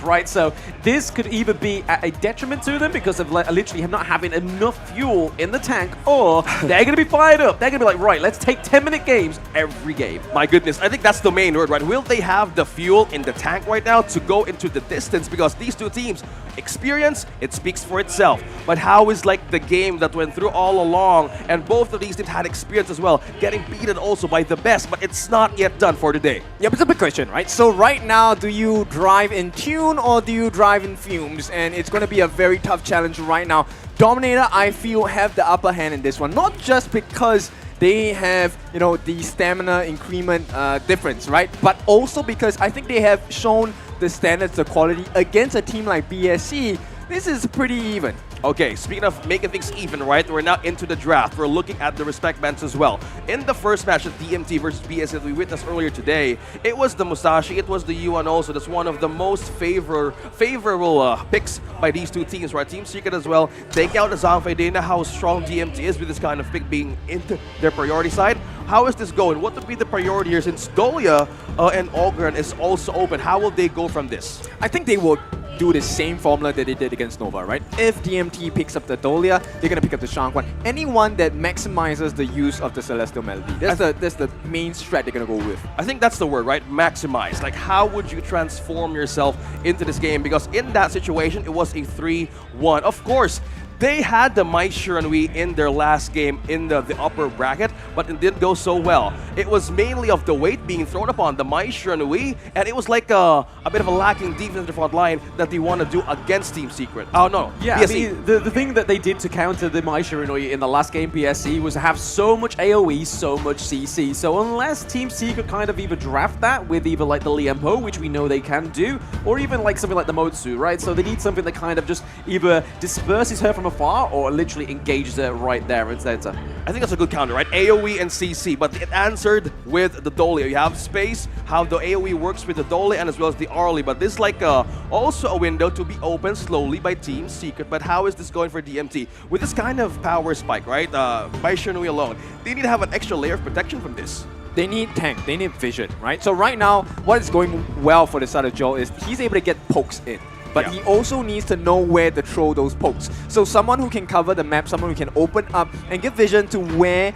right? So this could either be a detriment to them because of literally not having enough fuel in the tank, or they're going to be fired up. They're going to be like, right, let's take 10-minute games every game. My goodness, I think that's the main word, right? Will they have the fuel in the tank right now to go into the distance? Because these two teams, experience, it speaks for itself. But how is like the game that went through all along, and both of these teams had experience as well, getting beaten also by the best, but it's not yet done for today. Yeah, but it's a big question, right? So right now, do you drive in tune or do you drive in fumes? And it's going to be a very tough challenge right now. Dominator, I feel, have the upper hand in this one, not just because they have, the stamina increment difference, right? But also because I think they have shown the standards, the quality against a team like BSC. This is pretty even. Okay, speaking of making things even, right? We're now into the draft. We're looking at the respect bands as well. In the first match of DMT versus BS that we witnessed earlier today, it was the Musashi, it was the Yuan also. That's one of the most favorable picks by these two teams, right? Team Secret as well. Take out the Zhangfei. They know how strong DMT is with this kind of pick being into their priority side. How is this going? What would be the priority here since Dolia and Ogren is also open? How will they go from this? I think they will do the same formula that they did against Nova, right? If DMT picks up the Dolia, they're going to pick up the Shangguan. Anyone that maximizes the use of the Celestial Melody. That's the main strat they're going to go with. I think that's the word, right? Maximize. Like, how would you transform yourself into this game? Because in that situation, it was a 3-1. Of course, they had the Mai Shiranui in their last game in the upper bracket, but it didn't go so well. It was mainly of the weight being thrown upon the Mai Shiranui, and it was like a bit of a lacking defense in the front line that they want to do against Team Secret. Oh, no. Yeah, PSC. I mean, the thing that they did to counter the Mai Shiranui in the last game PSC was have so much AoE, so much CC. So unless Team Secret kind of either draft that with either like the Liempo, which we know they can do, or even like something like the Motsu, right? So they need something that kind of just either disperses her from afar or literally engages her right there instead. So I think that's a good counter, right? AoE and CC, but it answered with the Dolia. You have space, how the AoE works with the Dolia and as well as the Arlie, but this is like also a window to be opened slowly by Team Secret. But how is this going for DMT? With this kind of power spike, right? By Shiranui alone, they need to have an extra layer of protection from this. They need tank, they need vision, right? So right now, what is going well for the side of Joel is he's able to get pokes in. But he also needs to know where to throw those pokes. So someone who can cover the map, someone who can open up and give vision to where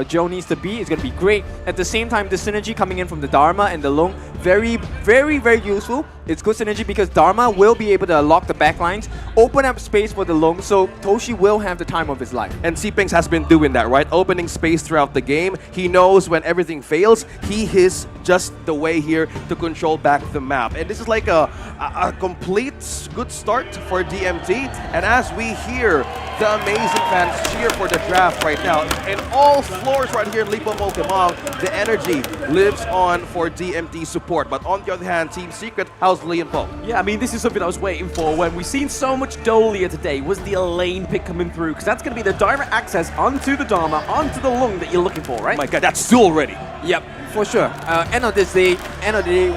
Joe needs to be is going to be great. At the same time, the synergy coming in from the Dharma and the Long, very, very, very useful. It's good synergy because Dharma will be able to lock the backlines, open up space for the Long, so Toshi will have the time of his life. And Cpings has been doing that, right? Opening space throughout the game. He knows when everything fails, he is just the way here to control back the map. And this is like a complete good start for DMT. And as we hear the amazing fans cheer for the draft right now, in all floors right here in Lipo Mokemong, the energy lives on for DMT support. But on the other hand, Team Secret, how's Lienpo? yeah, I mean, this is something I was waiting for when we've seen so much Dolia today, was the Elaine pick coming through, because that's going to be the direct access onto the Dharma, onto the Lung that you're looking for, right? Oh my god, that's still ready. Yep, for sure. End of the day,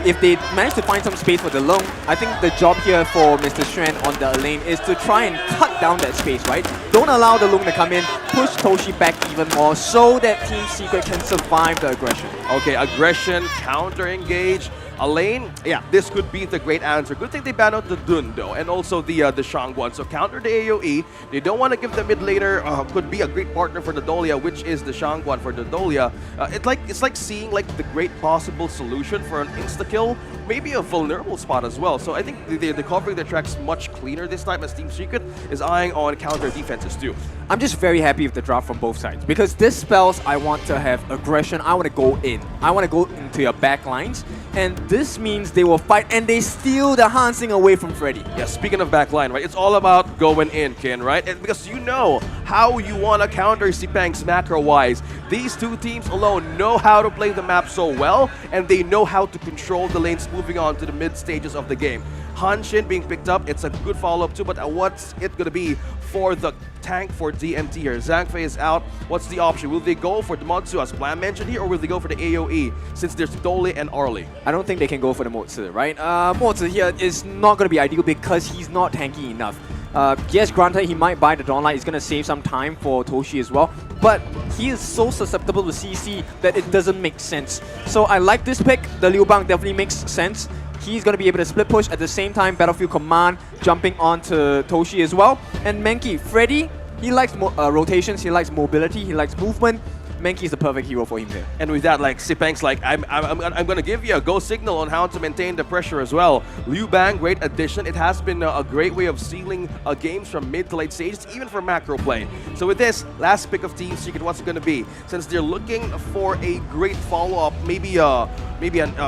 if they manage to find some space for the Long, I think the job here for Mr. Xuan on the lane is to try and cut down that space, right? Don't allow the Long to come in, push Toshi back even more so that Team Secret can survive the aggression. Okay, aggression, counter-engage. Elaine, yeah, this could be the great answer. Good thing they banned out the Dun, though, and also the Shangguan. So counter the AoE. They don't want to give the mid laner, could be a great partner for the Dolia, which is the Shangguan for the Dolia. It's like seeing like the great possible solution for an insta-kill, maybe a vulnerable spot as well. So I think they're covering the tracks much cleaner this time as Team Secret is eyeing on counter defenses too. I'm just very happy with the draft from both sides because this spells I want to have aggression. I want to go in. I want to go into your back lines. And this means they will fight and they steal the Hansing away from Freddy. Yeah, speaking of backline, right? It's all about going in, Ken, right? And because you know how you want to counter Cpings macro-wise. These two teams alone know how to play the map so well, and they know how to control the lanes moving on to the mid stages of the game. Hanshin being picked up, it's a good follow-up too, but what's it going to be for the tank for DMT here? Zhangfei is out. What's the option? Will they go for the Motsu as Plan mentioned here, or will they go for the AoE since there's Dole and Arlie? I don't think they can go for the Motsu, right? Motsu here is not going to be ideal because he's not tanky enough. Yes, granted, he might buy the Dawnlight. It's going to save some time for Toshi as well. But he is so susceptible to CC that it doesn't make sense. So I like this pick. The Liu Bang definitely makes sense. He's going to be able to split push at the same time, Battlefield Command jumping onto Toshi as well. And Menki, Freddy, he likes rotations, he likes mobility, he likes movement. Menki is the perfect hero for him here. And with that, like, Sipeng's like, I'm going to give you a go signal on how to maintain the pressure as well. Liu Bang, great addition. It has been a great way of sealing games from mid to late stages, even for macro play. So with this, last pick of Team Secret, what's it going to be? Since they're looking for a great follow-up, maybe a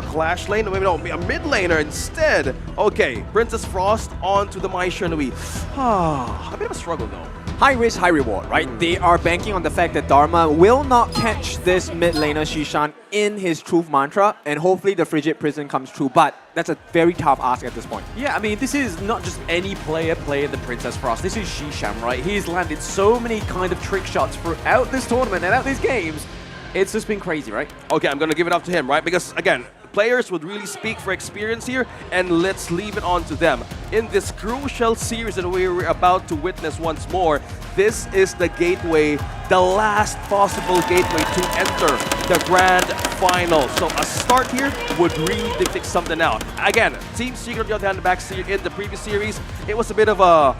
Clash lane, or maybe no, a mid laner instead. Okay, Princess Frost onto the Mai Shenhui. A bit of a struggle though. High risk, high reward, right? They are banking on the fact that Dharma will not catch this mid laner Shishan in his truth mantra, and hopefully the Frigid Prison comes true, but that's a very tough ask at this point. Yeah, I mean, this is not just any player playing the Princess Frost. This is Shishan, right? He's landed so many kind of trick shots throughout this tournament and out these games. It's just been crazy, right? Okay, I'm going to give it up to him, right? Because, again, players would really speak for experience here, and let's leave it on to them. In this crucial series that we're about to witness once more, this is the gateway, the last possible gateway to enter the grand final. So a start here would really dictate something out. Again, Team Secret, on the other hand, back in the previous series, it was a bit of a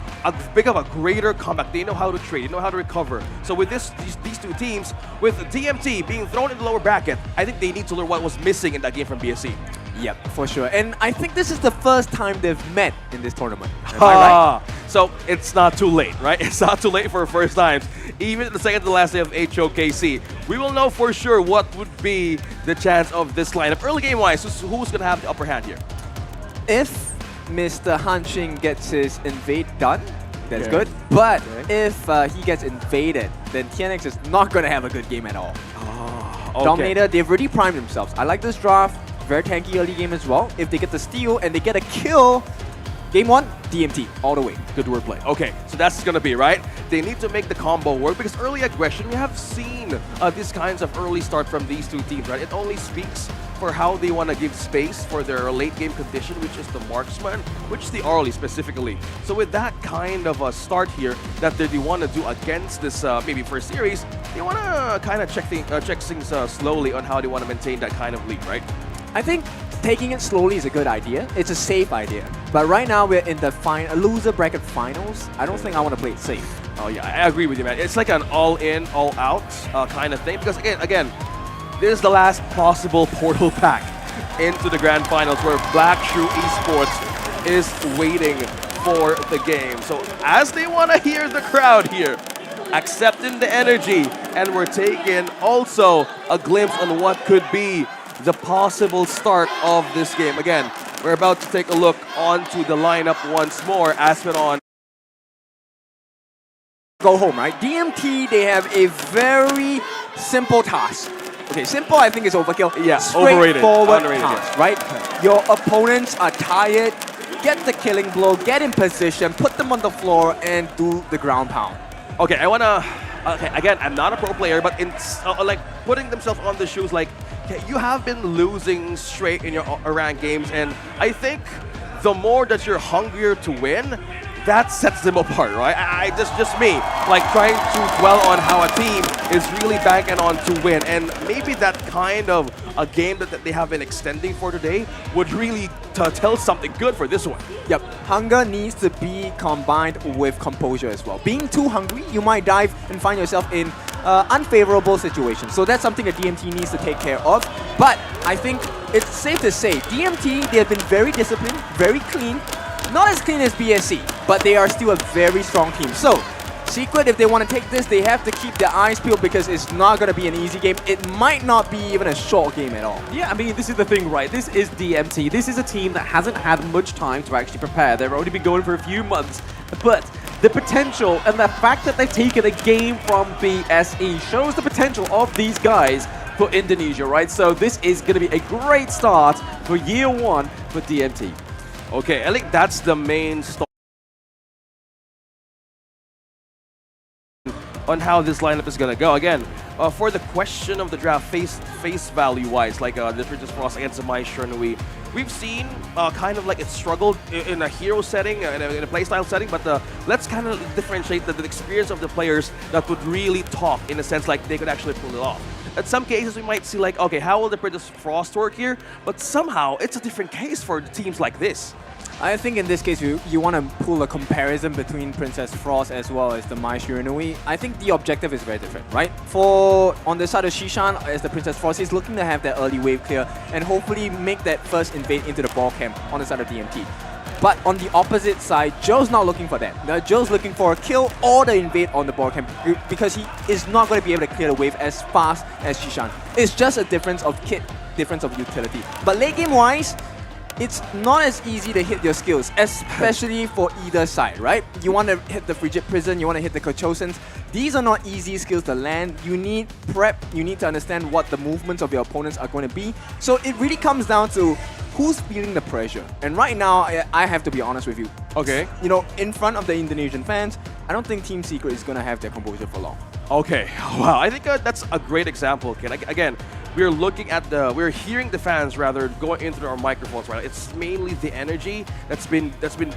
greater comeback. They know how to trade, they know how to recover. So with these two teams, with DMT being thrown in the lower bracket, I think they need to learn what was missing in that game from BSC. Yep, for sure. And I think this is the first time they've met in this tournament. Am I right? So it's not too late, right? It's not too late for first times. Even the second to last day of HOKC, we will know for sure what would be the chance of this lineup. Early game-wise, who's going to have the upper hand here? If Mr. Hanxing gets his invade done, that's good. But if he gets invaded, then TNX is not going to have a good game at all. Okay. Dominator, they've already primed themselves. I like this draft. Very tanky early game as well. If they get the steal and they get a kill, game one, DMT, all the way. Good wordplay. Okay, so that's going to be, right? They need to make the combo work because early aggression, we have seen these kinds of early start from these two teams, right? It only speaks for how they want to give space for their late game condition, which is the marksman, which is the early specifically. So with that kind of a start here that they want to do against this maybe first series, they want to kind of check things slowly on how they want to maintain that kind of lead, right? I think taking it slowly is a good idea. It's a safe idea. But right now we're in the loser bracket finals. I don't think I want to play it safe. Oh yeah, I agree with you, man. It's like an all-in, all-out kind of thing. Because again, this is the last possible portal pack into the grand finals where Black Shoe Esports is waiting for the game. So as they want to hear the crowd here, accepting the energy, and we're taking also a glimpse on what could be the possible start of this game. Again, we're about to take a look onto the lineup once more. Aspen go home, right? DMT, they have a very simple task. Okay, simple I think is overkill. Yeah, straightforward overrated. task, right? Your opponents are tired, get the killing blow, get in position, put them on the floor, and do the ground pound. Okay, I wanna. Okay, again, I'm not a pro player, but in like putting themselves on the shoes, like you have been losing straight in your ranked games, and I think the more that you're hungrier to win, that sets them apart, right? Just me, like trying to dwell on how a team is really banking on to win, and maybe that kind of a game that they have been extending for today would really tell something good for this one. Yep, hunger needs to be combined with composure as well. Being too hungry, you might dive and find yourself in unfavorable situations. So that's something that DMT needs to take care of. But I think it's safe to say, DMT, they have been very disciplined, very clean. Not as clean as BSC, but they are still a very strong team. So, Secret, if they want to take this, they have to keep their eyes peeled because it's not going to be an easy game. It might not be even a short game at all. Yeah, I mean, this is the thing, right? This is DMT. This is a team that hasn't had much time to actually prepare. They've only been going for a few months. But the potential and the fact that they've taken a game from BSE shows the potential of these guys for Indonesia, right? So this is going to be a great start for year one for DMT. Okay, I think that's the main story on how this lineup is going to go. Again, for the question of the draft, face value-wise, like the Princess Frost against the Mai Shernui, we've seen kind of like it struggled in a hero setting, in a playstyle setting, but let's kind of differentiate the experience of the players that would really talk in a sense like they could actually pull it off. In some cases, we might see like, okay, how will the Princess Frost work here? But somehow, it's a different case for teams like this. I think in this case, you want to pull a comparison between Princess Frost as well as the Mai Shiranui. I think the objective is very different, right? On the side of Shishan, as the Princess Frost, he's looking to have that early wave clear and hopefully make that first invade into the ball camp on the side of DMT. But on the opposite side, Joe's not looking for that. Now, Joe's looking for a kill or the invade on the ball camp because he is not going to be able to clear the wave as fast as Shishan. It's just a difference of kit, difference of utility. But late game wise, it's not as easy to hit your skills, especially for either side, right? You want to hit the Frigid Prison, you want to hit the Kochosans. These are not easy skills to land. You need prep, you need to understand what the movements of your opponents are going to be. So it really comes down to who's feeling the pressure. And right now, I have to be honest with you. Okay. You know, in front of the Indonesian fans, I don't think Team Secret is going to have their composure for long. Okay, wow, I think that's a great example, Ken. Again, we're looking at we're hearing the fans rather going into our microphones right now. It's mainly the energy that's been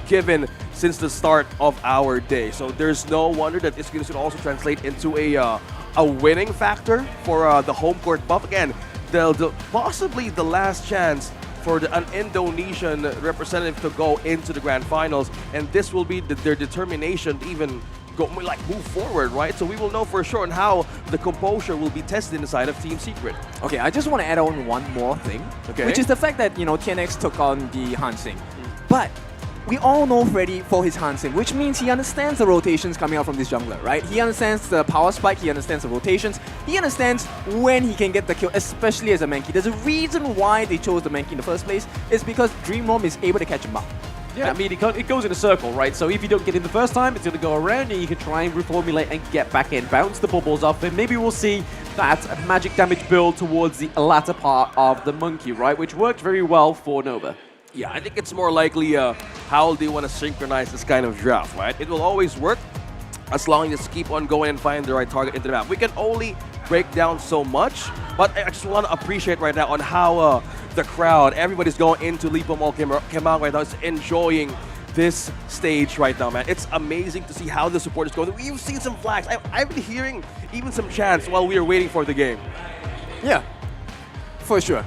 given since the start of our day. So there's no wonder that this could also translate into a winning factor for the home court buff. Again, possibly the last chance for an Indonesian representative to go into the grand finals, and this will be their determination to even move forward, right? So we will know for sure on how the composure will be tested inside of Team Secret. Okay, I just want to add on one more thing, which is the fact that, you know, TNX took on the Hansing. But we all know Freddy for his Hansing, which means he understands the rotations coming out from this jungler, right? He understands the power spike, he understands the rotations, he understands when he can get the kill, especially as a Mankey. There's a reason why they chose the Mankey in the first place, is because Dream Roam is able to catch him up. Yeah, I mean, it goes in a circle, right? So if you don't get in the first time, it's going to go around and you can try and reformulate and get back in, bounce the bubbles off, and maybe we'll see that magic damage build towards the latter part of the Monkey, right? Which worked very well for Nova. Yeah, I think it's more likely how they want to synchronize this kind of draft, right? It will always work as long as you just keep on going and find the right target into the map. We can only break down so much, but I just want to appreciate right now on how the crowd, everybody's going into Lipo Mall came out right now, is enjoying this stage right now, man. It's amazing to see how the support is going. We've seen some flags. I've been hearing even some chants while we are waiting for the game. Yeah, for sure.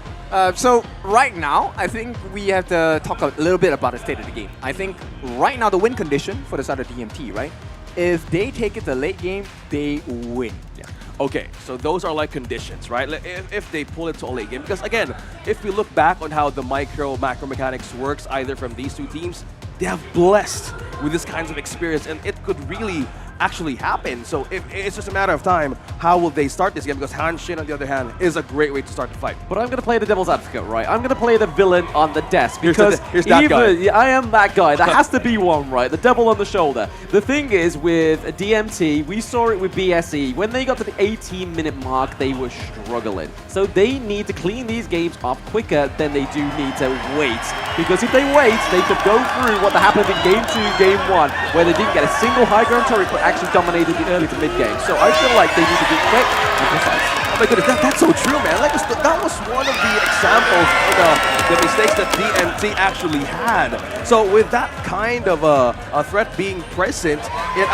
So right now, I think we have to talk a little bit about the state of the game. I think right now the win condition for the side of DMT, right? If they take it to late game, they win. Yeah. Okay, so those are like conditions, right? If they pull it to a late game. Because again, if we look back on how the macro mechanics works either from these two teams, they have blessed with this kinds of experience, and it could really actually happen. So it's just a matter of time, how will they start this game? Because Hanshin, on the other hand, is a great way to start the fight. But I'm going to play the devil's advocate, right? I'm going to play the villain on the desk because here's that guy. Yeah, I am that guy. There has to be one, right? The devil on the shoulder. The thing is, with DMT, we saw it with BSE. When they got to the 18-minute mark, they were struggling. So they need to clean these games up quicker than they do need to wait. Because if they wait, they could go through what happened in Game 2, Game 1, where they didn't get a single high ground turret, but actually dominated the early to mid game. So I feel like they need to be quick and precise. Oh my goodness, that's so true, man. Like that was one of the examples of the mistakes that DMT actually had. So with that kind of a threat being present in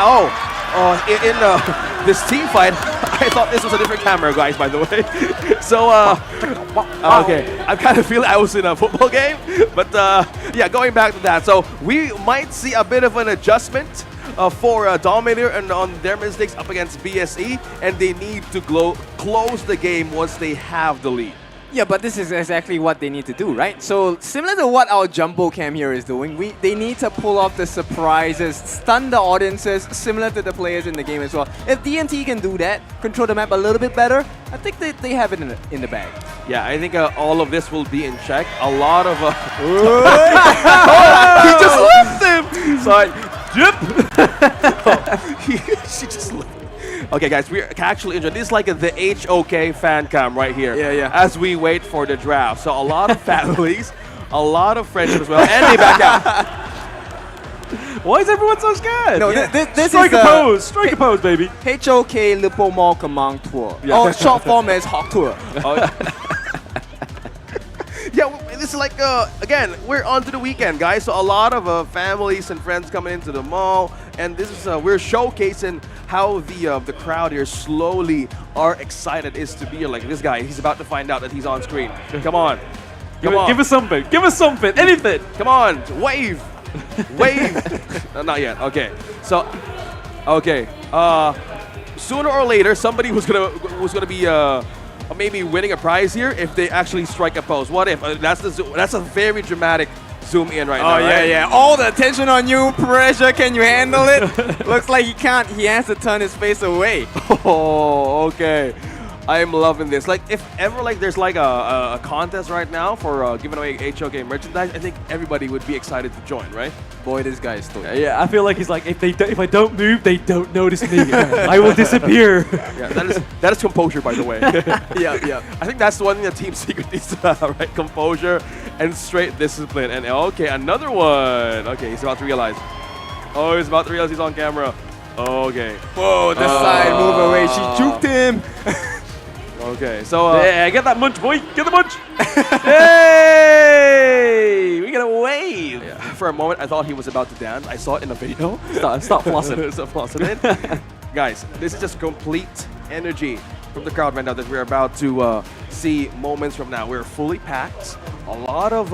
this team fight, I thought this was a different camera, guys, by the way. So, okay, I kind of feel I was in a football game, but yeah, going back to that. So we might see a bit of an adjustment for Dominator and on their mistakes up against BSE, and they need to close the game once they have the lead. Yeah, but this is exactly what they need to do, right? So similar to what our Jumbo Cam here is doing, they need to pull off the surprises, stun the audiences, similar to the players in the game as well. If DMT can do that, control the map a little bit better, I think they have it in the bag. Yeah, I think all of this will be in check. A lot of... He just left him! Sorry. She just left. Okay, guys, we're actually enjoying this. Is like the HOK fan cam right here. Yeah. As we wait for the draft. So a lot of families, a lot of friends as well, and they back out. Why is everyone so scared? No, Yeah. this Strike is a pose! Strike a pose, baby! HOK Lipo Mall Command Tour. Yeah. Or short form as Hawk Tour. Yeah, this is like, again, we're on to the weekend, guys. So a lot of families and friends coming into the mall. And this is, we're showcasing how the crowd here slowly are excited is to be here. Like this guy, he's about to find out that he's on screen. Come on. Come on. Give us something. Give us something. Anything. Come on. Wave. Wave. No, not yet. Okay. So, okay. Sooner or later, somebody was gonna be maybe winning a prize here if they actually strike a pose. What if? That's a very dramatic zoom in right now. Oh, yeah, right? yeah. All the attention on you, pressure. Can you handle it? Looks like he can't. He has to turn his face away. Oh, okay. I'm loving this. Like, if ever like there's like a contest right now for giving away HOK merchandise, I think everybody would be excited to join, right? Boy, this guy is still. Yeah, I feel like he's like, if I don't move, they don't notice me. I will disappear. Yeah, that is composure, by the way. Yeah, yeah. I think that's the one thing that Team Secret needs to have, right? Composure and straight discipline. And okay, another one. Okay, he's about to realize. Oh, he's about to realize he's on camera. Okay. Whoa, the side move away. She juked him. Okay, so Yeah, get that munch, boy. Get the munch. Hey, we get a wave. yeah, for a moment, I thought he was about to dance. I saw it in a video. Stop flossing. Stop flossing it. Guys, this is just complete energy from the crowd right now that we're about to see moments from now. We're fully packed. A lot of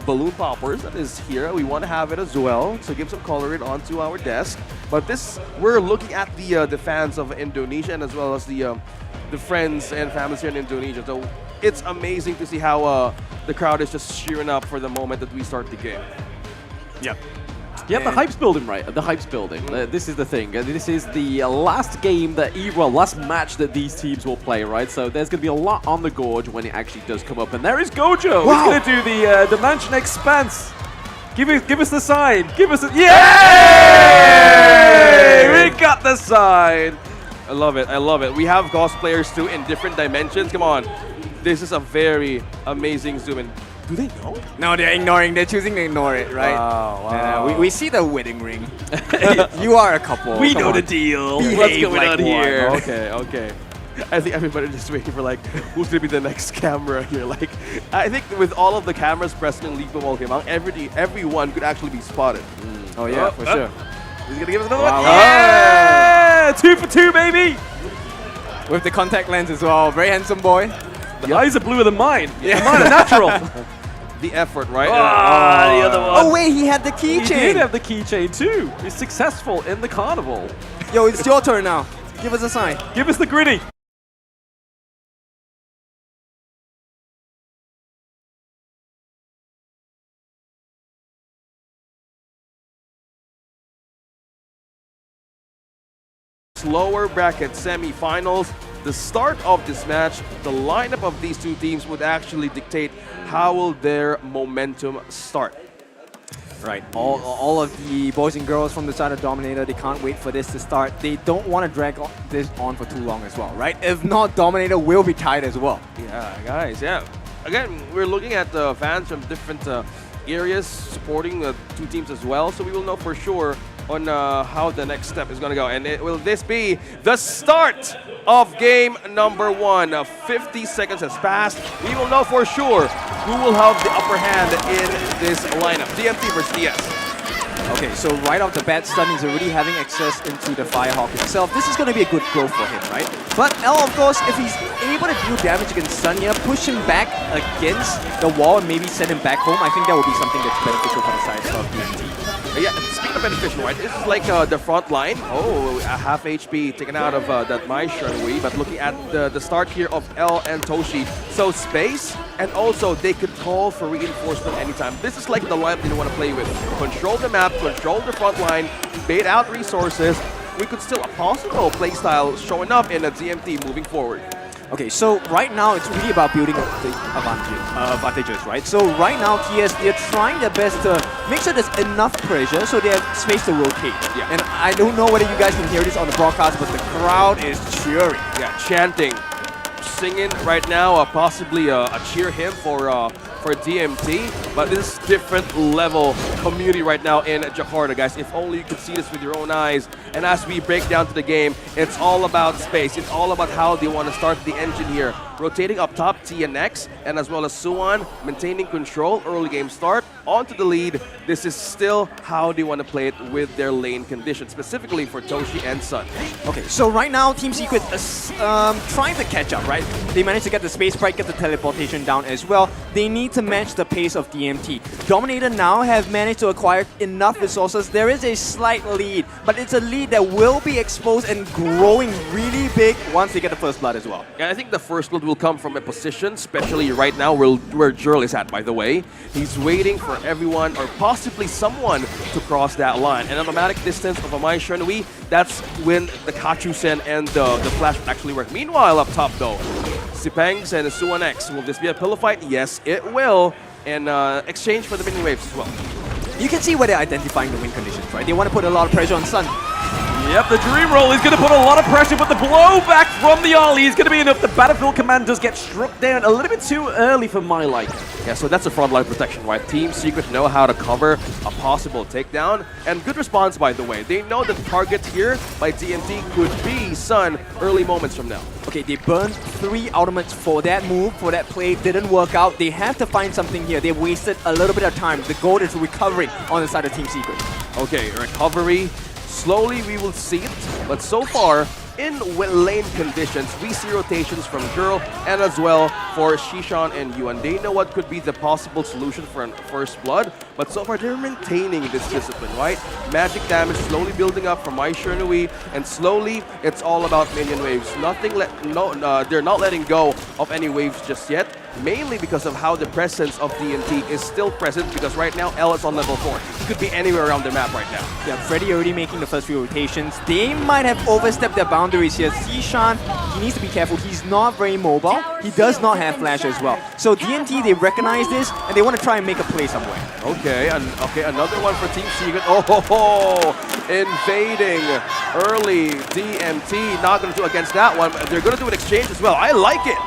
balloon poppers that is here. We want to have it as well to give some coloring onto our desk. But this, we're looking at the fans of Indonesia and as well as the friends and families here in Indonesia. So it's amazing to see how the crowd is just cheering up for the moment that we start the game. Yep. Yeah, the hype's building, right? The hype's building. This is the thing. This is the last game that, last match that these teams will play, right? So there's going to be a lot on the gorge when it actually does come up. And there is Gojo. Wow. He's going to do the Dimension Expanse. Give us the sign. Give us the... Yay! We got the sign. I love it. I love it. We have cosplayers too in different dimensions. Come on. This is a very amazing zoom in. Do they know? No, they're ignoring. They're choosing to ignore it, right? Wow. We see the wedding ring. You are a couple. We Come know on. the deal. Behave What's going like on one. here? Okay, okay. I think everybody's just waiting for like, who's gonna be the next camera here? Like, I think with all of the cameras present in Lipo Mall Gamang, everyone could actually be spotted. Oh, yeah, for sure. He's gonna give us another Wow. one. Yeah! 2 for 2, baby! With the contact lens as well. Very handsome boy. The eyes are bluer than mine. Yeah. Mine are natural. The effort, right? The other one. Oh, wait, he had the He did keychain. have the keychain too. He's successful in the carnival. Yo, it's your turn now. Give us a sign. Give us the gritty. Lower bracket semifinals. The start of this match, the lineup of these two teams would actually dictate how will their momentum start. Right. All of the boys and girls from the side of Dominator, they can't wait for this to start. They don't want to drag this on for too long as well, right? If not, Dominator will be tied as well. Yeah, guys, yeah. Again, we're looking at the fans from different areas supporting the two teams as well, so we will know for sure on how the next step is going to go. And will this be the start of game number 1? 50 seconds has passed. We will know for sure who will have the upper hand in this lineup. DMT versus DS. Okay, so right off the bat, Stun is already having access into the Firehawk itself. This is going to be a good growth for him, right? But L, of course, if he's able to deal damage against Stun here, push him back against the wall and maybe send him back home, I think that would be something that's beneficial for the side of DMT. Yeah, speaking of beneficial, right? This is like the front line. Oh, a half HP taken out of that Mai Shenhui. But looking at the start here of L and Toshi. So space, and also they could call for reinforcement anytime. This is like the lineup they want to play with. Control the map, control the front line, bait out resources. We could still a possible playstyle showing up in a DMT moving forward. Okay, so right now it's really about building up the advantages, right? So right now TS, they're trying their best to make sure there's enough pressure so they have space to rotate. Yeah. And I don't know whether you guys can hear this on the broadcast, but the crowd is cheering. Yeah, chanting, singing right now, possibly a cheer him for for DMT, but this is different level community right now in Jakarta, guys. If only you could see this with your own eyes. And as we break down to the game, it's all about space. It's all about how they want to start the engine here. Rotating up top, TNX, and as well as Suwon, maintaining control, early game start, onto the lead. This is still how they want to play it with their lane conditions, specifically for Toshi and Sun. Okay, so right now, Team Secret is trying to catch up, right? They managed to get the space sprite, get the teleportation down as well. They need to match the pace of DMT. Dominator now have managed to acquire enough resources. There is a slight lead, but it's a lead that will be exposed and growing really big once they get the first blood as well. Yeah, I think the first blood will come from a position, especially right now where Jurl is at, by the way. He's waiting for everyone or possibly someone to cross that line. An automatic distance of a Mai Shenhui, that's when the Kachusen and the Flash would actually work. Meanwhile, up top though, Sipangs and Suwon X. Will this be a pillow fight? Yes, it will. And exchange for the mini waves as well. You can see where they're identifying the win conditions, right? They want to put a lot of pressure on Sun. Yep, the Dream Roll is going to put a lot of pressure, but the blowback from the Ollie is going to be enough. The Battlefield Command does get struck down a little bit too early for my liking. Yeah, so that's a frontline protection, right? Team Secret know how to cover a possible takedown. And good response, by the way. They know the target here by DMT could be Sun early moments from now. Okay, they burned 3 ultimates for that move, for that play. Didn't work out. They have to find something here. They wasted a little bit of time. The goal is recovering on the side of Team Secret. Okay, recovery. Slowly we will see it, but so far, in lane conditions, we see rotations from Girl and as well for Shishan and Yuan. They know what could be the possible solution for a first blood, but so far they're maintaining this discipline, right? Magic damage slowly building up from Mai Shenhui, and slowly it's all about minion waves. They're not letting go of any waves just yet, mainly because of how the presence of DMT is still present, because right now L is on level 4. It could be anywhere around the map right now. Yeah, Freddy already making the first few rotations. They might have overstepped their boundaries here. Zishan, he needs to be careful. He's not very mobile. He does not have flash as well. So DMT, they recognize this, and they want to try and make a play somewhere. Okay, another one for Team Secret. Oh, ho, ho. Invading early. DMT not going to do against that one, but they're going to do an exchange as well. I like it.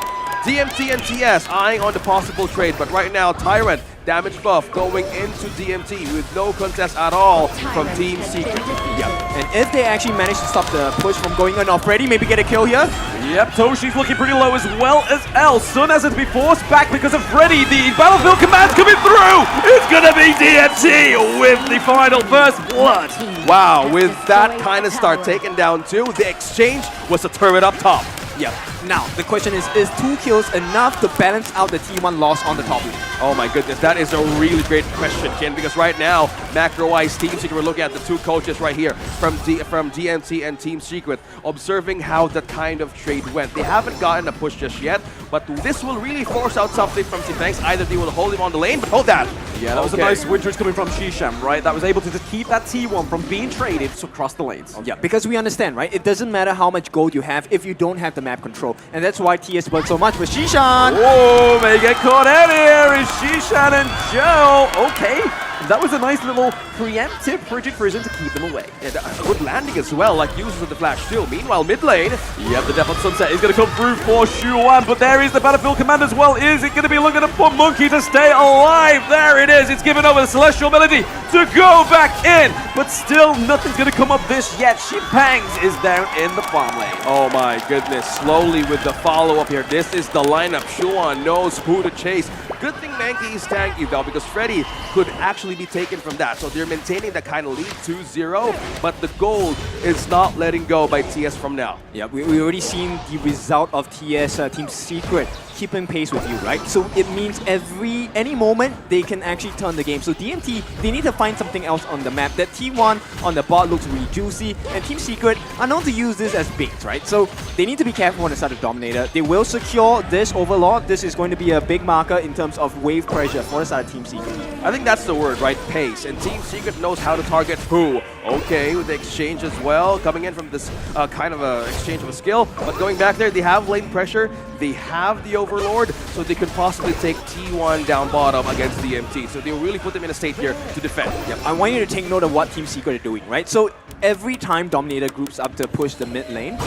DMT and TS eyeing on the possible trade, but right now Tyrant damage buff going into DMT with no contest at all from Team Secret. Yep. And if they actually manage to stop the push from going on off Freddy, maybe get a kill here. Yep, Toshi's looking pretty low as well as L. Sun has to be forced back because of Freddy. The Battlefield Command's coming through. It's going to be DMT with the final first blood. Wow, with that kind of start taken down too, the exchange was to turn it up top. Yeah. Now, the question is 2 kills enough to balance out the T1 loss on the top lane? Oh my goodness, that is a really great question, Ken, because right now, macro-wise, Team Secret, we're looking at the 2 coaches right here from DMT and Team Secret, observing how that kind of trade went. They haven't gotten a push just yet, but this will really force out something from Sipangs. Either they will hold him on the lane, but hold that. Yeah, that was a nice winters coming from Shisham, right? That was able to just keep that T1 from being traded across the lanes. Yeah, because we understand, right? It doesn't matter how much gold you have if you don't have the map control. And that's why TS works so much with Shishan. Whoa, may get caught out here is Shishan and Joe. Okay, that was a nice little preemptive Frigid Prison to keep them away. And a good landing as well, like uses of the flash too. Meanwhile, mid lane. Yep, the Death on Sunset is going to come through for Shuan, but there is the Battlefield Command as well. Is it going to be looking for Monkey to stay alive? There it is. It's given over the Celestial Melody to go back in, but still nothing's going to come up this yet. Shipangs is down in the farm lane. Oh my goodness, slowly with the follow-up here. This is the lineup. Shuan knows who to chase. Good thing Mankey is tanky though, because Freddy could actually be taken from that. So they're maintaining that kind of lead 2-0, but the gold is not letting go by TS from now. Yeah, we already seen the result of TS Team Secret keeping pace with you, right? So it means any moment they can actually turn the game. So DMT, they need to find something else on the map. That T1 on the bot looks really juicy, and Team Secret are known to use this as bait, right? So they need to be careful on the side of Dominator. They will secure this Overlord. This is going to be a big marker in terms of wave pressure for the side of Team Secret. I think that's the word, right? Pace. And Team Secret knows how to target who. Okay, with the exchange as well, coming in from this kind of a exchange of a skill. But going back there, they have lane pressure. They have the Overlord, so they could possibly take T1 down bottom against DMT. So they'll really put them in a state here to defend. Yep. I want you to take note of what Team Secret are doing, right? So every time Dominator groups up to push the mid lane,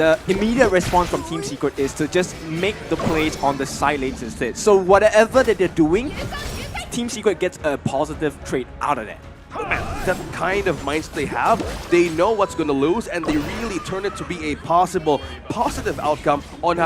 the immediate response from Team Secret is to just make the plays on the side lanes instead. So whatever that they're doing, Team Secret gets a positive trade out of that. That kind of mindset they have, they know what's going to lose, and they really turn it to be a possible positive outcome on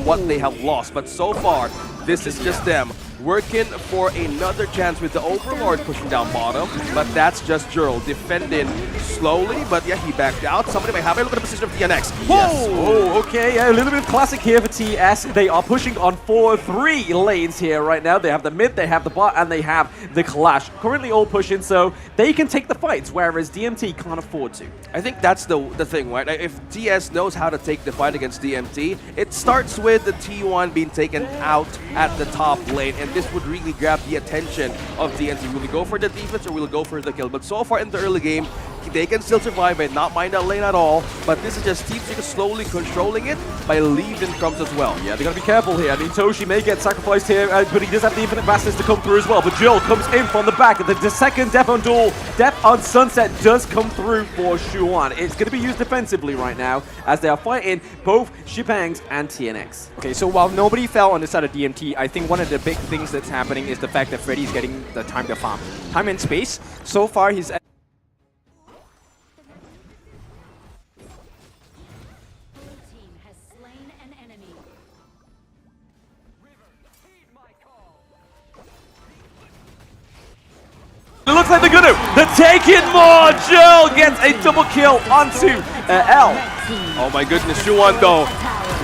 what they have lost. But so far, this is just them working for another chance with the Overlord pushing down bottom, but that's just Jurl defending slowly, but yeah, he backed out. Somebody may have a look at the position of TNX. Yes. Oh, okay, yeah, a little bit of classic here for TS. They are pushing on 4-3 lanes here right now. They have the mid, they have the bot, and they have the Clash. Currently all pushing, so they can take the fights, whereas DMT can't afford to. I think that's the thing, right? If TS knows how to take the fight against DMT, it starts with the T1 being taken out at the top lane, and this would really grab the attention of DMT. Will he go for the defense or will he go for the kill? But so far in the early game, they can still survive and not mind that lane at all. But this is just Team Secret slowly controlling it by leaving crumbs as well. Yeah, they gotta be careful here. I mean, Toshi may get sacrificed here, but he does have the infinite fastness to come through as well. But Jill comes in from the back. The second Death on Duel, Death on Sunset does come through for Shuan. It's gonna be used defensively right now as they are fighting both Shipangs and TNX. Okay, so while nobody fell on the side of DMT, I think one of the big things that's happening is the fact that Freddy's getting the time to farm. Time and space. So far, he's It looks like they're gonna take it more. Jill gets a double kill onto L. Oh my goodness, Shuan though.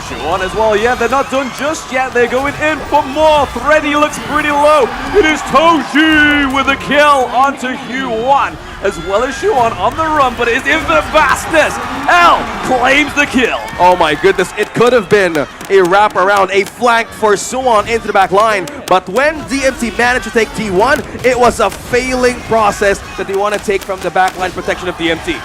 Shuan as well, yeah, they're not done just yet. They're going in for more. Freddy looks pretty low. It is Toshi with a kill onto Huan, as well as Shuan on the run, but it's infinite fastness. L claims the kill. Oh my goodness, it could have been a wraparound, a flank for Suwon into the back line, but when DMT managed to take T1, it was a failing process that they want to take from the backline protection of DMT.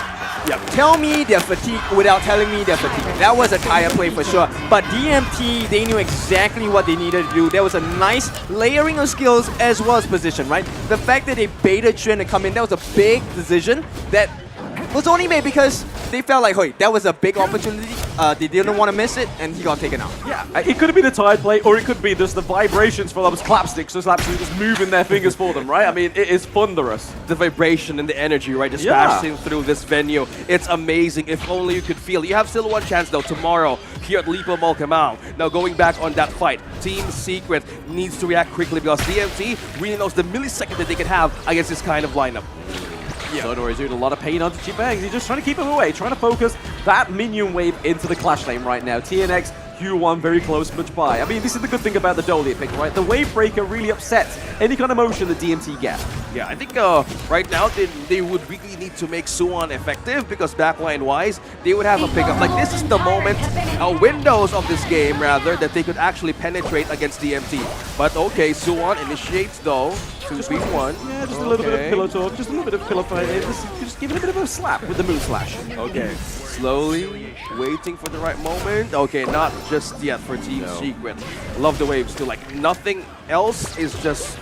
Yeah, tell me they're fatigued without telling me they're fatigued. That was a tire play for sure. But DMT, they knew exactly what they needed to do. There was a nice layering of skills as well as position, right? The fact that they baited Xuan to come in, that was a big decision that was only made because they felt like, hey, that was a big opportunity. They didn't want to miss it, and he got taken out. Yeah, it could have been a tide play, or it could be just the vibrations for those clapsticks, just absolutely just moving their fingers for them, right? I mean, it is thunderous. The vibration and the energy, right, just passing through this venue. It's amazing. If only you could feel. You have still one chance, though, tomorrow here at Lipo Malkamau. Now, going back on that fight, Team Secret needs to react quickly because DMT really knows the millisecond that they can have against this kind of lineup. Yeah. Sonor is doing a lot of pain onto Chibangs. He's just trying to keep him away, trying to focus that minion wave into the Clash lane right now. TNX, Q1 very close, much by. I mean, this is the good thing about the Dolia pick, right? The wave breaker really upsets any kind of motion that DMT get. Yeah, I think right now they would really need to make Suwon effective because backline-wise, they would have a pickup. Like, this is the moment, windows of this game, rather, that they could actually penetrate against DMT. But okay, Suwon initiates, though. 2v1. Yeah, just a little bit of pillow talk, just a little bit of pillow fight. Just give it a bit of a slap with the moon slash. Okay, slowly waiting for the right moment. Okay, not just yet for Team Secret. Love the waves too. Like, nothing else is just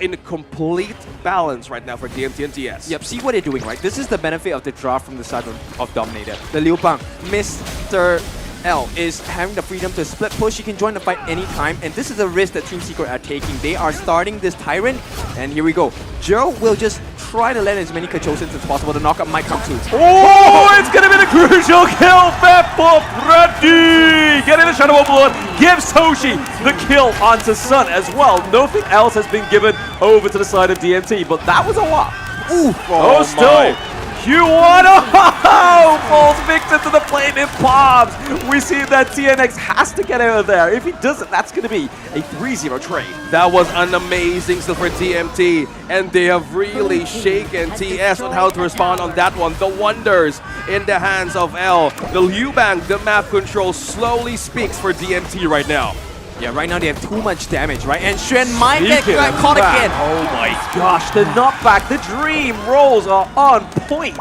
in complete balance right now for DMT and TS. Yep, see what they're doing, right? This is the benefit of the draft from the side of Dominator. The Liu Bang, Mr. L is having the freedom to split push. He can join the fight anytime, and this is a risk that Team Secret are taking. They are starting this Tyrant, and here we go. Jero will just try to land as many Kachosins as possible. The knockup might come through. Oh, it's going to be the crucial kill for Freddy! Getting the Shadow Overlord gives Toshi the kill onto Sun as well. Nothing else has been given over to the side of DMT, but that was a lot. Ooh, oh still. Q1, falls victim to the flaming palms. We see that TNX has to get out of there. If he doesn't, that's going to be a 3-0 trade. That was an amazing still for DMT, and they have really shaken TS on how to respond on that one. The wonders in the hands of L. The Liu Bang, the map control, slowly speaks for DMT right now. Yeah, right now they have too much damage, right? And Xuan might get caught again. Oh my gosh, the knockback, the dream rolls are on point.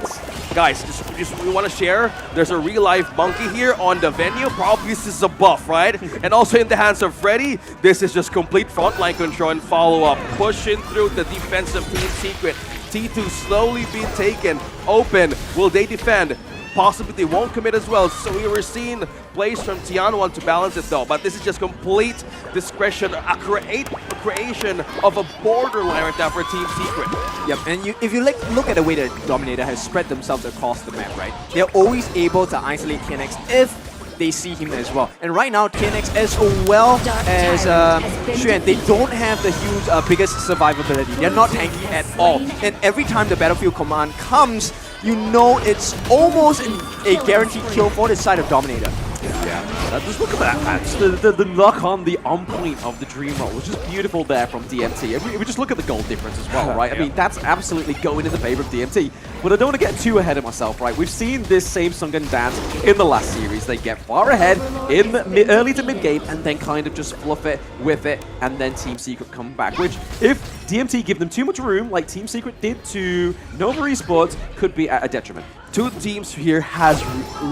Guys, just we want to share, there's a real-life monkey here on the venue. Probably this is a buff, right? And also in the hands of Freddy, this is just complete frontline control and follow-up. Pushing through the defensive Team Secret. T2 slowly being taken. Open. Will they defend? Possibly they won't commit as well. So we were seeing plays from Tianwan to balance it though. But this is just complete discretion, a creation of a borderline right now for Team Secret. Yep, and if you look at the way that Dominator has spread themselves across the map, right? They're always able to isolate TNX if they see him as well. And right now, TNX as well as Xuan, they don't have the huge, biggest survivability. They're not tanky at all. And every time the Battlefield command comes, you know it's almost a guaranteed kill for the side of Dominator. Yeah, just look at that, man. Just the knock on the on point of the Dream Roll was just beautiful there from DMT. If we just look at the goal difference as well, right? I mean, that's absolutely going in the favor of DMT. But I don't want to get too ahead of myself, right? We've seen this same Sungun dance in the last series. They get far ahead in the early to mid game and then kind of just fluff it, whiff it, and then Team Secret come back. Which, if DMT give them too much room, like Team Secret did to Nova Esports, could be at a detriment. Two teams here has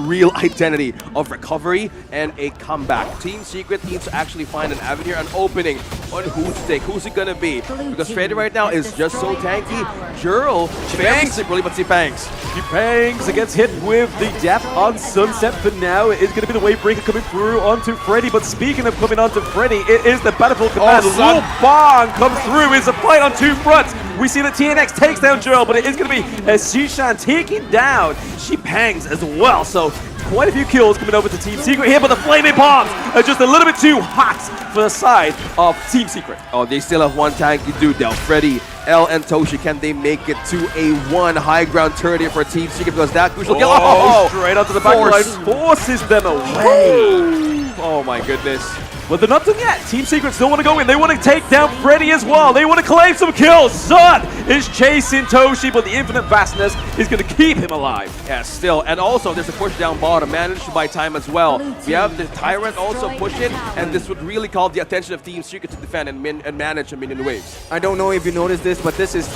real identity of recovery and a comeback. Team Secret needs to actually find an avenue, an opening on who to take. Who's it gonna be? Because Freddy right now is just so tanky. Jurl, bangs it really, but he bangs. He bangs, gets hit with the death on Sunset for now. It is going to be the wave breaker coming through onto Freddy. But speaking of coming onto Freddy, it is the Battlefield command. Lu Bang comes through. It's a fight on two fronts. We see that TNX takes down Jurl, but it is going to be Xishan taking down. She pangs as well. So quite a few kills coming over to Team Secret here, but the flaming bombs are just a little bit too hot for the side of Team Secret. Oh, they still have one tanky dude now. Freddy, L, and Toshi, can they make it to a one high ground turret here for Team Secret? Because that crucial kill, straight onto the back line, forces them away. Oh my goodness. But they're not done yet. Team Secret still want to go in. They want to take down Freddy as well. They want to claim some kills. Sun is chasing Toshi, but the infinite vastness is going to keep him alive. Yeah, still. And also, there's a push down bottom, managed to buy time as well. We have the Tyrant also pushing, and this would really call the attention of Team Secret to defend and manage a minion waves. I don't know if you noticed this, but this is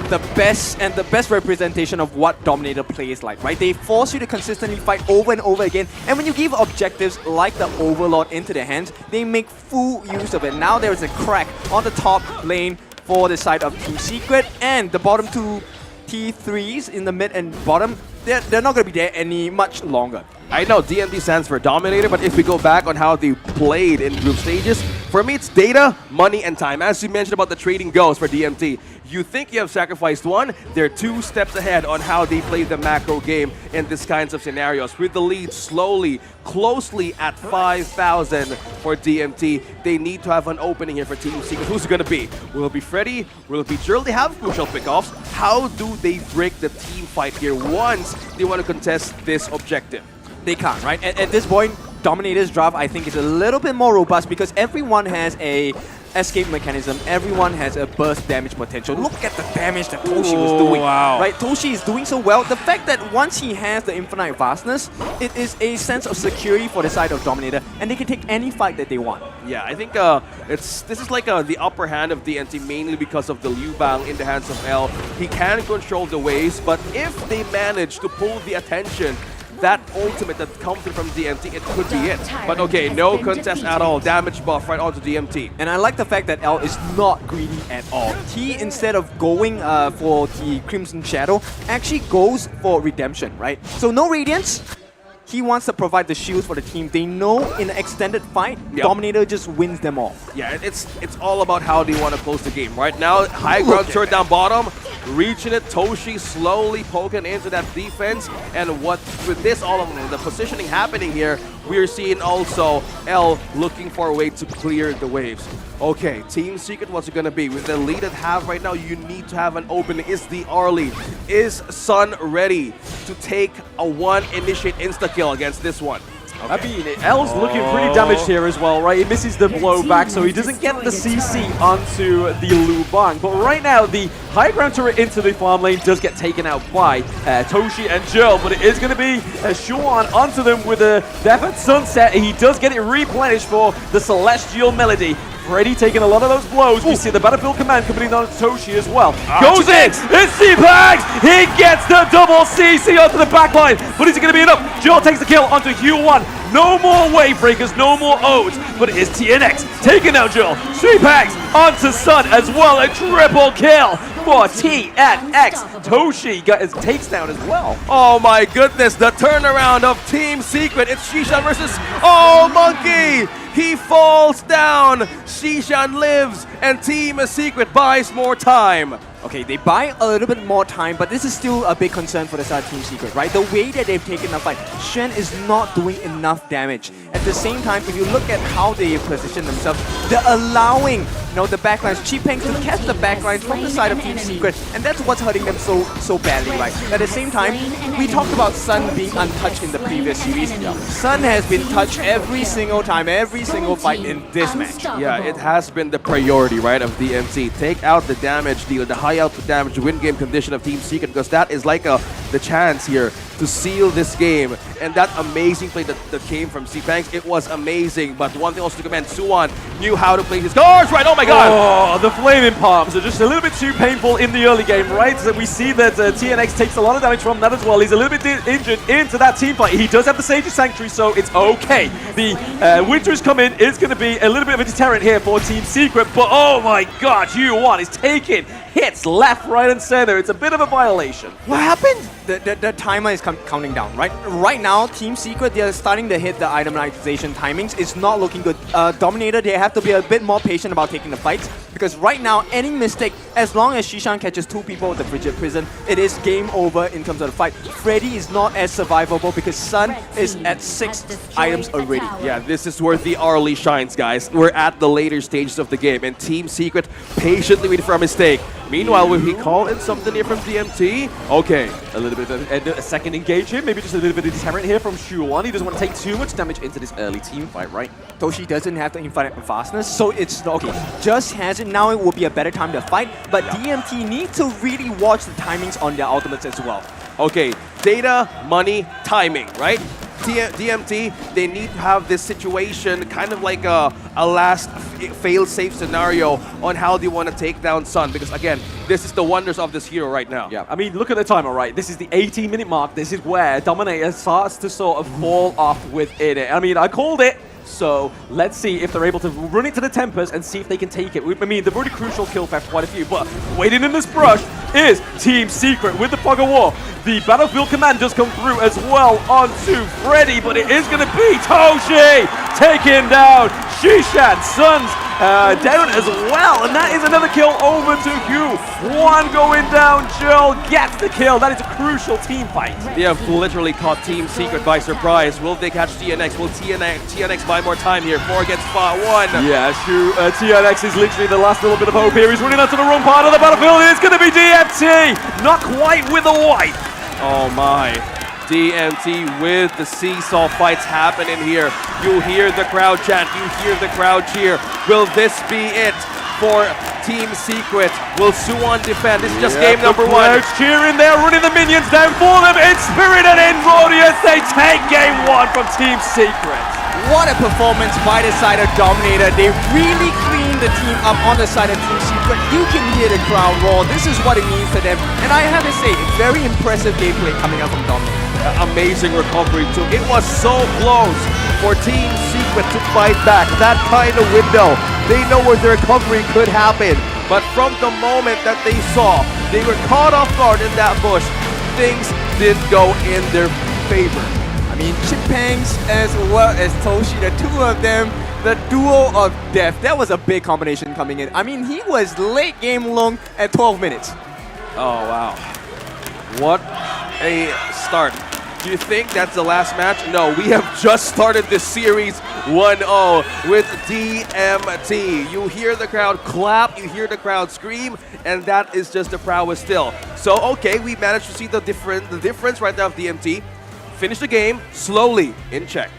the best representation of what Dominator plays like, right? They force you to consistently fight over and over again, and when you give objectives like the Overlord into their hands, they make full use of it. Now there is a crack on the top lane for the side of Team Secret, and the bottom two T3s in the mid and bottom, they're not going to be there any much longer. I know DMD stands for Dominator, but if we go back on how they played in group stages, for me it's data, money, and time. As you mentioned about the trading goals for DMT, you think you have sacrificed one, they're 2 steps ahead on how they play the macro game in these kinds of scenarios. With the lead slowly, closely at 5,000 for DMT, they need to have an opening here for Team Secret. Who's it going to be? Will it be Freddy? Will it be Jurl? They have crucial pickoffs. How do they break the team fight here once they want to contest this objective? They can't, right? At this point, Dominator's draft, I think, is a little bit more robust because everyone has a escape mechanism. Everyone has a burst damage potential. Look at the damage that Toshi was doing. Wow. Right? Toshi is doing so well. The fact that once he has the infinite vastness, it is a sense of security for the side of Dominator, and they can take any fight that they want. Yeah, I think this is like the upper hand of DNT, mainly because of the Liu Bang in the hands of L. He can control the waves, but if they manage to pull the attention, that ultimate that comes from DMT, it could be it. But okay, no contest at all. Damage buff right onto DMT. And I like the fact that L is not greedy at all. He, instead of going for the Crimson Shadow, actually goes for Redemption, right? So no Radiance. He wants to provide the shields for the team. They know in an extended fight, Dominator just wins them all. Yeah, it's all about how they want to close the game. Right now, high ground turret down bottom, reaching it. Toshi slowly poking into that defense. And what with this, all of the positioning happening here, we are seeing also L looking for a way to clear the waves. Okay, Team Secret, what's it going to be? With the lead at half right now, you need to have an opening. Is the R lead? Is Sun ready to take a one initiate insta-kill against this one? Okay. I mean, L's looking pretty damaged here as well, right? He misses the blow back, so he doesn't get the CC onto the Liu Bang. But right now, the high ground turret into the farm lane does get taken out by Toshi and Jurl, but it is going to be Xuan onto them with a Death at Sunset. He does get it replenished for the Celestial Melody. Freddy taking a lot of those blows. We see the Battlefield command coming in on Toshi as well. Goes in! It's C-Bags! He gets the double CC onto the backline, but is it going to be enough? Jurl takes the kill onto Hugh 1. No more wave breakers, no more O's, but it is TNX taking out Joel. Sweepax onto Sun as well, a triple kill for TNX. Toshi takes down as well. Oh my goodness, the turnaround of Team Secret. It's Shishan versus... Oh, Monkey! He falls down. Shishan lives, and Team Secret buys more time. Okay, they buy a little bit more time, but this is still a big concern for the side of Team Secret, right? The way that they've taken the fight, Shen is not doing enough damage. At the same time, if you look at how they position themselves, they're allowing, the backlines, Chipangs to catch the backlines from the side of Team Secret, and that's what's hurting them so badly, right? At the same time, we talked about Sun being untouched in the previous series. Sun has been touched every single time, every single fight in this match. Yeah, it has been the priority, right, of DMT. Take out the damage deal, the high output damage win game condition of Team Secret, because that is like the chance here to seal this game. And that amazing play that came from C-Pangs, it was amazing. But one thing also to commend, Suwon knew how to play his cards right. Oh my god! Oh, the flaming palms are just a little bit too painful in the early game, right? So we see that TNX takes a lot of damage from that as well. He's a little bit injured into that team fight. He does have the Sage's Sanctuary, so it's okay. The Winter is coming. It's going to be a little bit of a deterrent here for Team Secret. But oh my god, U1 is taking hits left, right, and center. It's a bit of a violation. What happened? The timer is counting down, right? Right now, Team Secret, they're starting to hit the itemization timings. It's not looking good. Dominator, they have to be a bit more patient about taking the fights, because right now, any mistake, as long as Shishan catches 2 people with the Frigid Prison, it is game over in terms of the fight. Freddy is not as survivable because Sun is at 6 items already. Yeah, this is where the early shines, guys. We're at the later stages of the game, and Team Secret patiently waiting for a mistake. Meanwhile, will he call in something here from DMT? Okay. A little bit of a second engage here, maybe just a little bit of deterrent here from Shuwan. He doesn't want to take too much damage into this early team fight, right? Toshi doesn't have the infinite fastness, so it's okay. Just has it now. It will be a better time to fight, but DMT need to really watch the timings on their ultimates as well. Okay, data, money, timing, right? DMT, they need to have this situation kind of like a last fail-safe scenario on how they want to take down Sun, because again, this is the wonders of this hero right now. Yeah, I mean, look at the timer, right? This is the 18-minute mark. This is where Dominator starts to sort of fall off within it. I mean, I called it. So let's see if they're able to run it to the tempers and see if they can take it. I mean, they've already crucial kill theft quite a few, but waiting in this brush is Team Secret with the Fog of War. The Battlefield Command does come through as well onto Freddy, but it is going to be Toshi taking down Shishan. Sun's down as well, and that is another kill over to Hugh. One going down, Joel gets the kill. That is a crucial team fight. They have literally caught Team Secret by surprise. Will they catch TNX? Will TNX buy more time here? 4 against 1. Yeah, TNX is literally the last little bit of hope here. He's running onto the wrong part of the battlefield. It's going to be DMT. Not quite with a wipe. Oh my. DMT with the seesaw fights happening here. You hear the crowd chant, you hear the crowd cheer. Will this be it for Team Secret? Will Suwon defend? This is just game number 1. Crowd's cheering there, running the minions down for them. It's Spirit and Inrodius. They take game 1 from Team Secret. What a performance by the side of Dominator. They really cleaned the team up on the side of Team Secret. You can hear the crowd roar. This is what it means to them. And I have to say, very impressive gameplay coming out from Dominator. Amazing recovery too. It was so close for Team Secret to fight back. That kind of window. They know where the recovery could happen. But from the moment that they saw, they were caught off guard in that bush, things didn't go in their favor. I mean, Chipangs as well as Toshi, the two of them, the duo of death. That was a big combination coming in. I mean, he was late game long at 12 minutes. Oh, wow. What a start. Do you think that's the last match? No, we have just started this series 1-0 with DMT. You hear the crowd clap, you hear the crowd scream, and that is just the prowess still. So, okay, we managed to see the difference right now of DMT. Finish the game slowly, in check.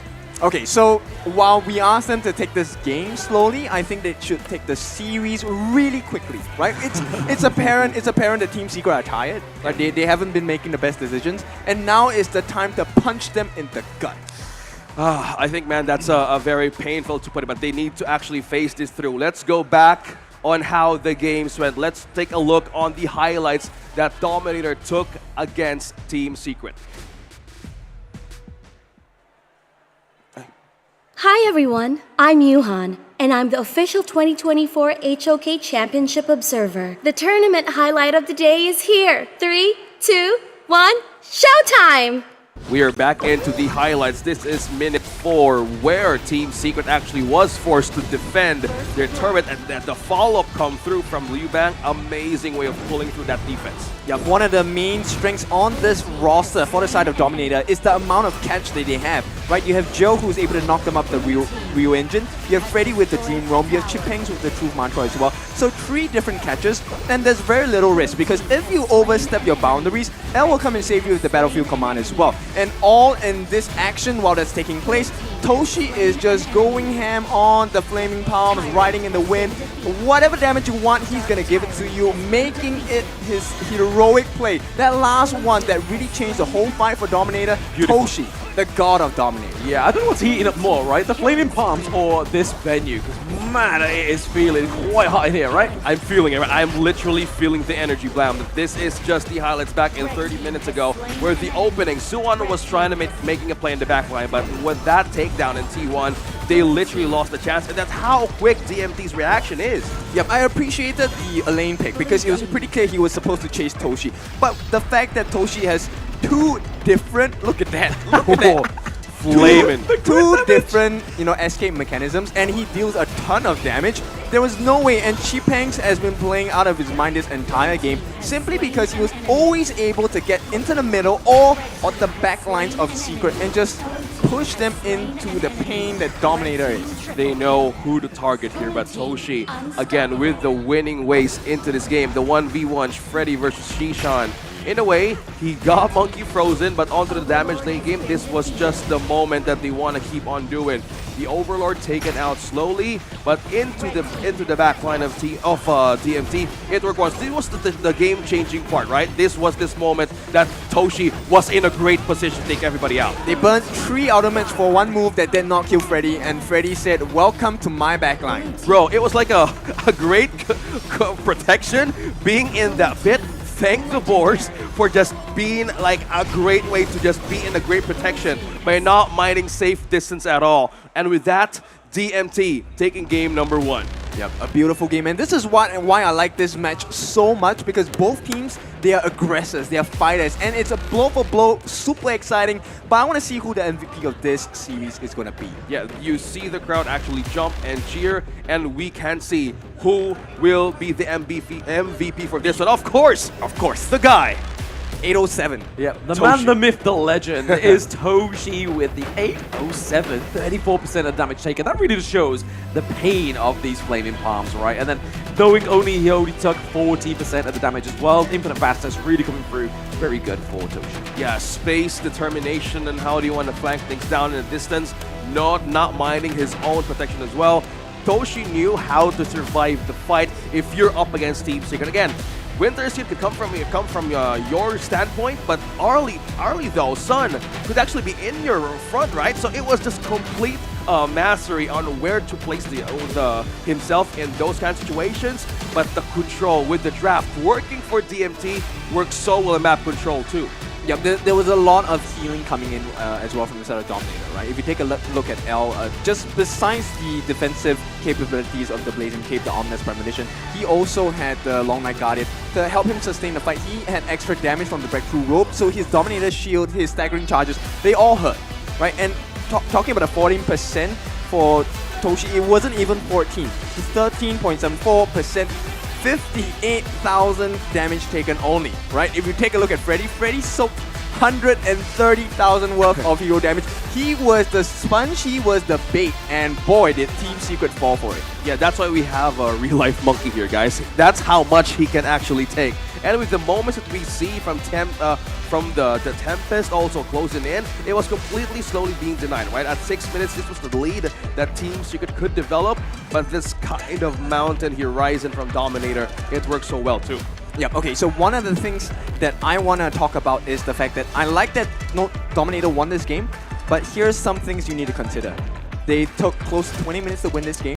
Okay, so while we asked them to take this game slowly, I think they should take the series really quickly, right? It's apparent that Team Secret are tired, right? They haven't been making the best decisions, and now is the time to punch them in the gut. I think, man, that's a very painful to put it, but they need to actually face this through. Let's go back on how the games went. Let's take a look on the highlights that Dominator took against Team Secret. Hi everyone, I'm Yuhan, and I'm the official 2024 HOK Championship Observer. The tournament highlight of the day is here. 3, 2, 1, showtime! We are back into the highlights. This is minute 4, where Team Secret actually was forced to defend their turret, and the follow-up come through from Liu Bang. Amazing way of pulling through that defense. Yeah, one of the main strengths on this roster for the side of Dominator is the amount of catch that they have, right? You have Joe, who's able to knock them up the Rio engine. You have Freddy with the Dream Roam. You have Chipangs with the Truth Mantra as well. So 3 different catches, and there's very little risk, because if you overstep your boundaries, L will come and save you with the Battlefield Command as well. And all in this action while that's taking place, Toshi is just going ham on the Flaming Palms, riding in the wind. Whatever damage you want, he's gonna give it to you, making it his heroic play. That last one that really changed the whole fight for Dominator, Beautiful. Toshi, the god of Dominator. Yeah, I don't know what's heating up more, right? The Flaming Palms or this venue? Because, man, it is feeling quite hot in here, right? I'm feeling it. I'm literally feeling the energy, Blam. This is just the highlights back in 30 minutes ago, where the opening, Suwon was trying to making a play in the backline, but with that takedown in T1, they literally lost the chance, and that's how quick DMT's reaction is. Yep, I appreciated the Elaine pick because it was pretty clear he was supposed to chase Toshi. But the fact that Toshi has 2 different, look at that, look at that. Flaming. Two different, escape mechanisms, and he deals a ton of damage. There was no way, and Chipangs has been playing out of his mind this entire game simply because he was always able to get into the middle or on the back lines of Secret and just push them into the pain that Dominator is. They know who to target here, but Toshi, again, with the winning ways into this game, the 1v1 Freddy versus Shishan. In a way, he got Monkey frozen, but onto the damage lane game, this was just the moment that they want to keep on doing. The Overlord taken out slowly, but into the back line of DMT, it worked once. This was the game-changing part, right? This was this moment that Toshi was in a great position to take everybody out. They burned 3 ultimates for 1 move that did not kill Freddy, and Freddy said, "Welcome to my backline." Bro, it was like a great protection being in that pit. Thank the boars for just being like a great way to just be in a great protection by not minding safe distance at all. And with that, DMT taking game number 1. Yep, a beautiful game, and this is why I like this match so much, because both teams, they are aggressors, they are fighters, and it's a blow for blow, super exciting. But I want to see who the MVP of this series is going to be. Yeah, you see the crowd actually jump and cheer, and we can see who will be the MVP for this one. Of course, the guy. 807. Yeah, the Toshi. man, the myth, the legend is Toshi with the 807, 34% of damage taken. That really just shows the pain of these Flaming Palms, right? And then he only took 40% of the damage as well. Infinite fastness really coming through. Very good for Toshi. Yeah, space, determination, and how do you want to flank things down in the distance. Not minding his own protection as well. Toshi knew how to survive the fight if you're up against Team Secret. Again, Winter Seed could come from your standpoint, but Arlie though, Sun, could actually be in your front, right? So it was just complete mastery on where to place himself in those kind of situations. But the control with the draft working for DMT works so well in map control too. Yeah, there was a lot of healing coming in as well from the side of Dominator, right? If you take a look at L, just besides the defensive capabilities of the Blazing Cape, the Omnis Premonition, he also had the Long Night Guardian to help him sustain the fight. He had extra damage from the Breakthrough Rope, so his Dominator shield, his staggering charges, they all hurt, right? And talking about the 14% for Toshi, it wasn't even 14. It's 13.74%. 58,000 damage taken only, right? If you take a look at Freddy soaked 130,000 worth of hero damage. He was the sponge, he was the bait, and boy, did Team Secret fall for it. Yeah, that's why we have a real-life monkey here, guys. That's how much he can actually take. And with the moments that we see from the Tempest also closing in, it was completely slowly being denied, right? At 6 minutes, this was the lead that Team Secret could develop, but this kind of mountain here rising from Dominator, it works so well too. Yep, okay, so one of the things that I want to talk about is the fact that I like that Dominator won this game, but here's some things you need to consider. They took close to 20 minutes to win this game.